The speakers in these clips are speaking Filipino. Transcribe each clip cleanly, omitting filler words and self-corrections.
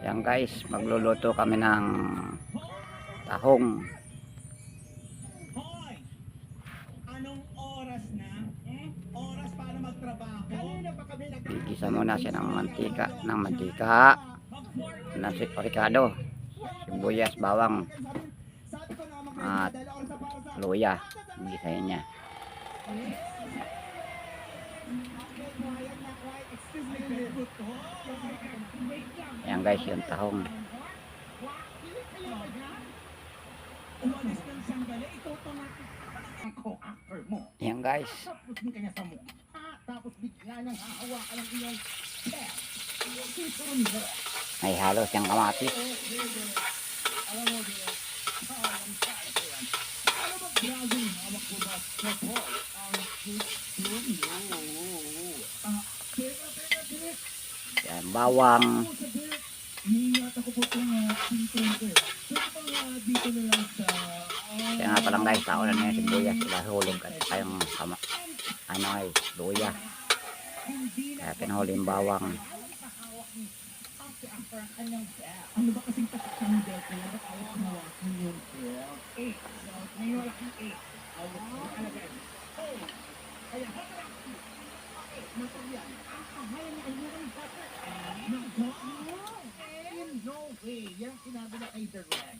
Yan guys, magluluto kami ng tahong. Hoy! Anong oras na? Oras para magtrabaho? Kanina pa kami Igisa muna siya ng mantika, ng ricado, sibuyas, bawang, at luya. Igisahin niya. Yan guys, yung tahong. Yan guys. May halos yung kamatis. Yan, bawang. Kaya nga palang guys, taon na yung sibuyas, ilahulog at kayong ano ay luya. Kaya pinahuli yung bawang. Ano ba kasing takakandel ko na ba't awak na wakin yung belt? May wala kang 8. Awak mo alagay. Kaya matagyan. Ngayon na ayun ang butter. No way. Yan sinabi na kay Direct.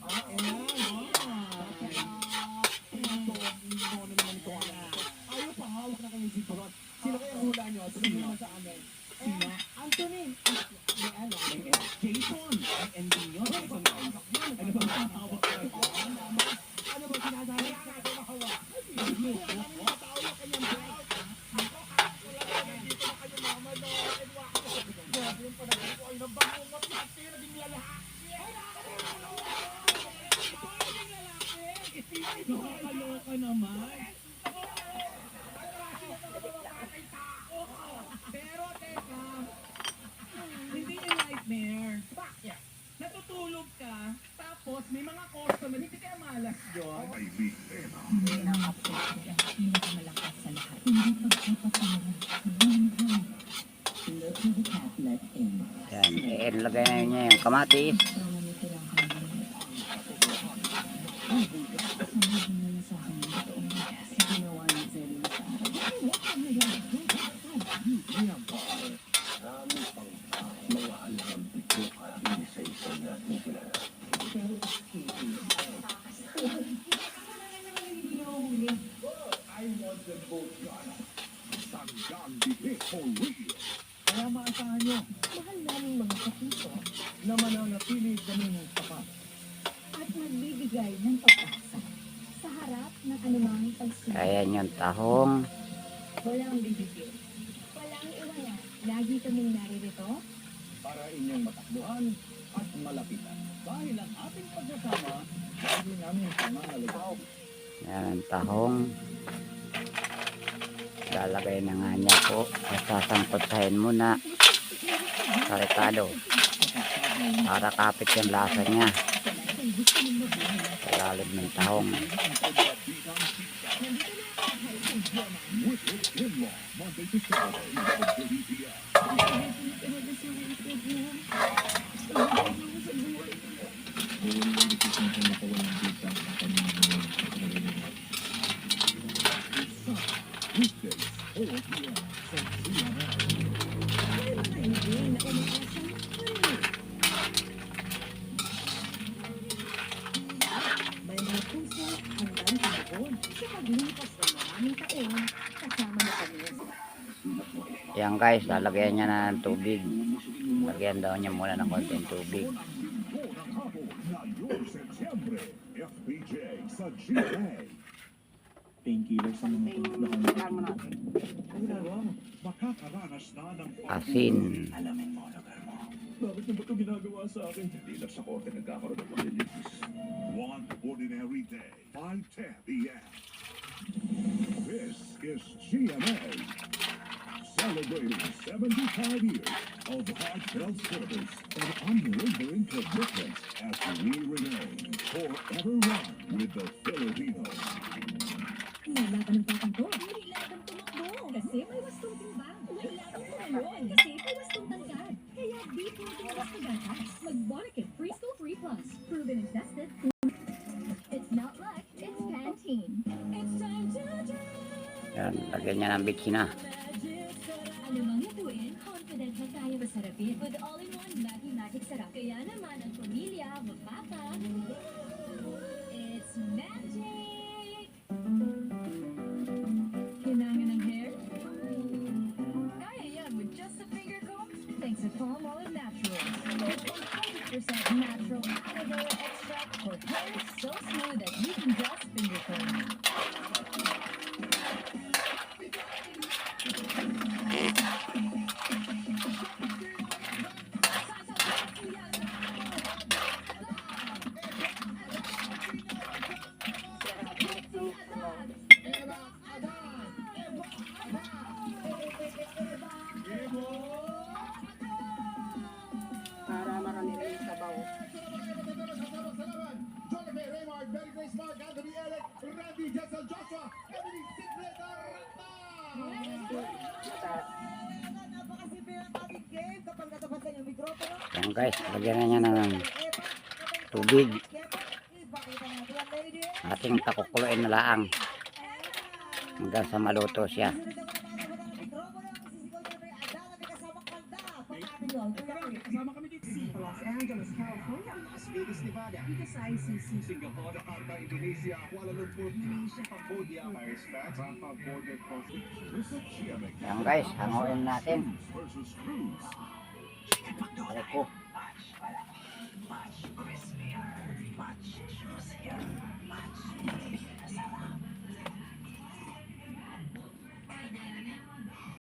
Ayaw pa hawak na kami si Parot. Sino kaya hula nyo? Sabihin naman sa amin. Sino? Anthony. Jason. MD nyo. Ano ba ang hawak ko? Ano ba sinasabi? Ano ba hawak? Matawag ka niyang belt. Yung panagin ko ay nabangungot lahat kayo naging lalaki. Nakakaloka naman. Pero teka, hindi yung nightmare. Bakit? Natutulog ka, tapos may mga customer, hindi kaya malas yun. Hindi na upset ang pinakamalakas sa lahat. Hindi pagpapasalan. Look at the cat let in. Yan, ilagay na niya yung kamatis. Kaya maasahan nyo, mahal namin mga kapuso na mananatili kaming tapat. At magbibigay ng pag-asa sa harap ng anumang pagsubok. Ayan yung tahong. Walang bibigay. Walang iwanan. Lagi kaming naririto. Para inyong matakbuhan at malapitan. Dahil ang ating pagsasama, lagi namin panganaligaw. Yan ang tahong. Lalagay na nga niya po. Sasangkotsahin muna sa ricado para kapit yung lasa niya sa lalim ng tahong. May mga puso hanggang tumaon sa paglipas ng maraming taon kasama na kami. Yan guys, lalagyan niya na ng tubig. Lagyan daw niya muna ng konting tubig. Painkiller sa mga panglakan. Makakaranas na ng Asin. alamin mo, lugar mo. Bakit mo ba ito ginagawa sa akin? Hindi lang sa korte nagkakaroon ng paglilitis. One ordinary day, 5:10 p.m. This is GMA, celebrating 75 years of heartfelt service and unwavering commitment as we remain forever one with the Filipinos. Lalaban ng tatang ko. Kailangan tumakbo. Kasi may wastong timbang. Kailangan tumalon. Kasi may wastong tangkad. Kaya di Mag-Bonnet Preschool Free Plus. Proven and tested. It's not luck, it's Pantene. It's time to drink. Yan, lagyan niya ng bitsina. Ano mang lutuin, confident na tayo masarapin. With all-in-one Maggi sarap. Kaya naman ang pamilya, magpapa. It's magic! Kailangan ng hair? Kaya yan with just a finger comb. Thanks to Palmolive Naturals. 100% natural aloe vera extract for hair so smooth that you can just finger comb. Para marami rin yung sabaw. Jonathan Raymond, Mary Grace Mark, Anthony Eric, Randy Jessel Joshua, Emily Sigrid Arata! Napakasimple ang ating game kapag natapat sa inyong mikropono. Yan guys, lagyan na niya ng tubig. Ipakita natin ang lady. Ating pakukuluin na laang hanggang sa maluto siya. Kasama kami dito sa Los Angeles, California, Las Vegas, Nevada, dito sa ICC, Singapore, Jakarta, Indonesia, Kuala Lumpur, Malaysia, Cambodia, Paris, France, Tampa, Border Coast. Yan guys, hanguin natin. Versus Cruz. Ako.